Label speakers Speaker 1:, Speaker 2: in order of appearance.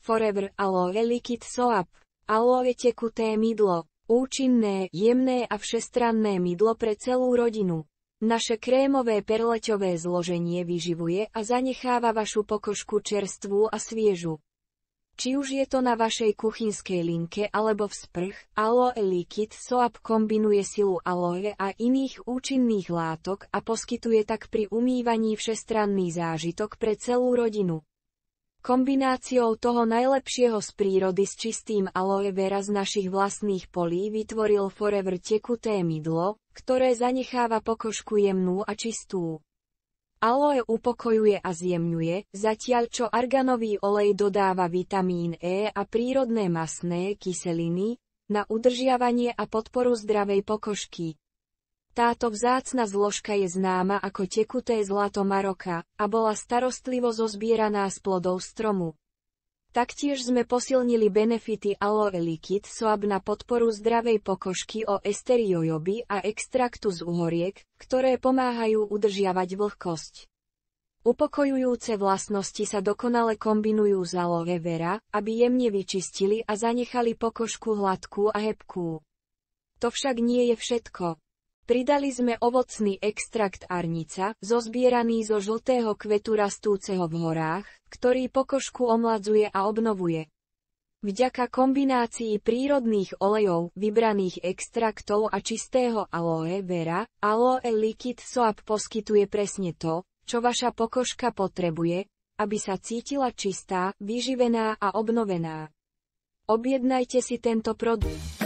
Speaker 1: Forever Aloe Liquid Soap. Aloe tekuté mydlo. Účinné, jemné a všestranné mydlo pre celú rodinu. Naše krémové perleťové zloženie vyživuje a zanecháva vašu pokožku čerstvú a sviežu. Či už je to na vašej kuchynskej linke alebo v sprch, Aloe Liquid Soap kombinuje silu aloe a iných účinných látok a poskytuje tak pri umývaní všestranný zážitok pre celú rodinu. Kombináciou toho najlepšieho z prírody s čistým aloe vera z našich vlastných polí vytvoril Forever tekuté mydlo, ktoré zanecháva pokožku jemnú a čistú. Aloe upokojuje a zjemňuje, zatiaľ čo arganový olej dodáva vitamín E a prírodné masné kyseliny na udržiavanie a podporu zdravej pokožky. Táto vzácna zložka je známa ako tekuté zlato Maroka a bola starostlivo zozbieraná z plodov stromu. Taktiež sme posilnili benefity Aloe Liquid Soap na podporu zdravej pokožky o esteri jojoby a extraktu z uhoriek, ktoré pomáhajú udržiavať vlhkosť. Upokojujúce vlastnosti sa dokonale kombinujú s aloe vera, aby jemne vyčistili a zanechali pokožku hladkú a hebkú. To však nie je všetko. Pridali sme ovocný extrakt arnica, zozbieraný zo žltého kvetu rastúceho v horách, ktorý pokožku omladzuje a obnovuje. Vďaka kombinácii prírodných olejov, vybraných extraktov a čistého aloe vera, Aloe Liquid Soap poskytuje presne to, čo vaša pokožka potrebuje, aby sa cítila čistá, vyživená a obnovená. Objednajte si tento produkt.